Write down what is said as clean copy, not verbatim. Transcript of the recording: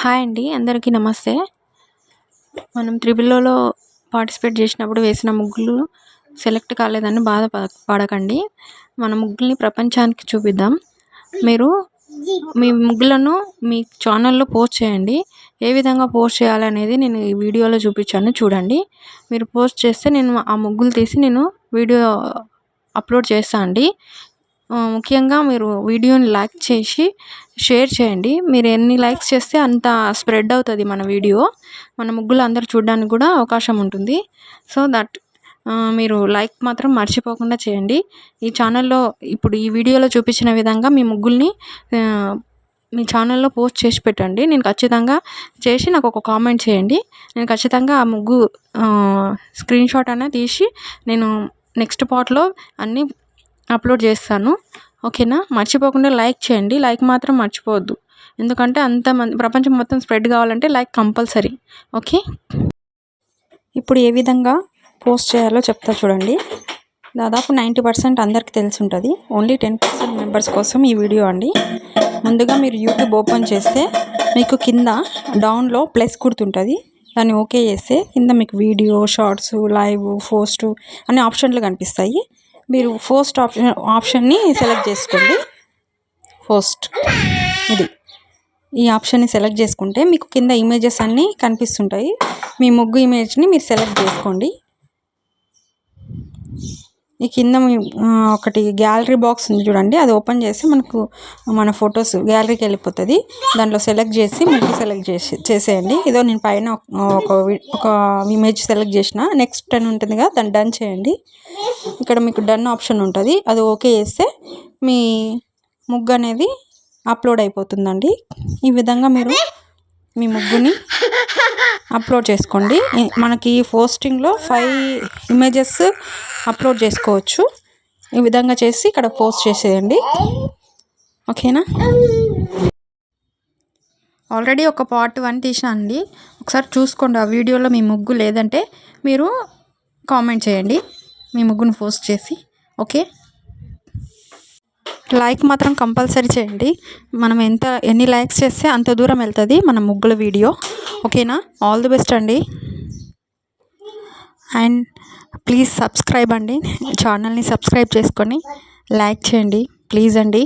Hi అండి, అందరికీ నమస్తే. మనం త్రిబుల్‌లో పార్టిసిపేట్ చేసినప్పుడు వేసిన ముగ్గులు సెలెక్ట్ కాలేదని పడకండి. మన ముగ్గుల్ని ప్రపంచానికి చూపిద్దాం. మీరు మీ ముగ్గులను మీ ఛానల్‌లో పోస్ట్ చేయండి. ఏ విధంగా పోస్ట్ చేయాలనేది నేను ఈ వీడియోలో చూపించాను చూడండి. మీరు పోస్ట్ చేస్తే నేను ఆ ముగ్గులు తీసి వీడియో అప్లోడ్ చేస్తా అండి. ముఖ్యంగా మీరు వీడియోని లైక్ చేసి షేర్ చేయండి. మీరు ఎన్ని లైక్స్ చేస్తే అంత స్ప్రెడ్ అవుతుంది మన వీడియో. మన ముగ్గులు అందరూ చూడడానికి కూడా అవకాశం ఉంటుంది. సో దట్ మీరు లైక్ మాత్రం మర్చిపోకుండా చేయండి. ఈ ఛానల్‌లో ఇప్పుడు ఈ వీడియోలో చూపించిన విధంగా మీ ముగ్గుల్ని మీ ఛానల్‌లో పోస్ట్ చేసి పెట్టండి. నేను ఖచ్చితంగా చేసి నాకు ఒక కామెంట్ చేయండి. నేను ఖచ్చితంగా ఆ ముగ్గు స్క్రీన్‌షాట్ అనేది తీసి నేను నెక్స్ట్ పార్ట్‌లో అన్నీ అప్లోడ్ చేస్తాను. ఓకేనా? మర్చిపోకుండా లైక్ చేయండి. లైక్ మాత్రం మర్చిపోవద్దు. ఎందుకంటే ప్రపంచం మొత్తం స్ప్రెడ్ కావాలంటే లైక్ కంపల్సరీ. ఓకే. ఇప్పుడు ఏ విధంగా పోస్ట్ చేయాలో చెప్తా చూడండి. దాదాపు 90% అందరికీ తెలిసి ఉంటుంది. ఓన్లీ 10% మెంబర్స్ కోసం ఈ వీడియో అండి. ముందుగా మీరు యూట్యూబ్ ఓపెన్ చేస్తే మీకు కింద డౌన్లో ప్లస్ గుర్తుంటుంది. దాన్ని ఓకే చేస్తే కింద మీకు వీడియో, షార్ట్స్, లైవ్, పోస్ట్ అనే ఆప్షన్లు కనిపిస్తాయి. మీరు పోస్ట్ ఆప్షన్ని సెలెక్ట్ చేసుకోండి. పోస్ట్ ఈ ఆప్షన్ని సెలెక్ట్ చేసుకుంటే మీకు కింద ఇమేజెస్ అన్నీ కనిపిస్తుంటాయి. మీ ముగ్గు ఇమేజ్ని మీరు సెలెక్ట్ చేసుకోండి. ఈ కింద ఒకటి గ్యాలరీ బాక్స్ ఉంది చూడండి, అది ఓపెన్ చేసి మనకు మన ఫొటోస్ గ్యాలరీకి వెళ్ళిపోతుంది. దాంట్లో సెలెక్ట్ చేసి ముగ్గు సెలెక్ట్ చేసేయండి. ఏదో నేను పైన ఒక ఇమేజ్ సెలెక్ట్ చేసిన, నెక్స్ట్ అని ఉంటుంది కదా, దాన్ని డన్ చేయండి. ఇక్కడ మీకు డన్ ఆప్షన్ ఉంటుంది, అది ఓకే చేస్తే మీ ముగ్గు అనేది అప్లోడ్ అయిపోతుందండి. ఈ విధంగా మీరు మీ ముగ్గుని అప్లోడ్ చేసుకోండి. మనకి పోస్టింగ్లో 5 ఇమేజెస్ అప్లోడ్ చేసుకోవచ్చు. ఈ విధంగా చేసి ఇక్కడ పోస్ట్ చేసేయండి. ఓకేనా? ఆల్రెడీ ఒక పార్ట్ 1 తీసినా అండి, ఒకసారి చూసుకోండి ఆ వీడియోలో. మీ ముగ్గు లేదంటే మీరు కామెంట్ చేయండి మీ ముగ్గును పోస్ట్ చేసి. ఓకే. లైక్ మాత్రం కంపల్సరీ చేయండి. మనం ఎన్ని లైక్స్ చేస్తే అంత దూరం వెళ్తుంది మన ముగ్గుల వీడియో. ఓకేనా? ఆల్ ది బెస్ట్ అండి. అండ్ ప్లీజ్ సబ్స్క్రైబ్ అండి. ఛానల్ని సబ్స్క్రైబ్ చేసుకొని లైక్ చేయండి ప్లీజ్ అండి.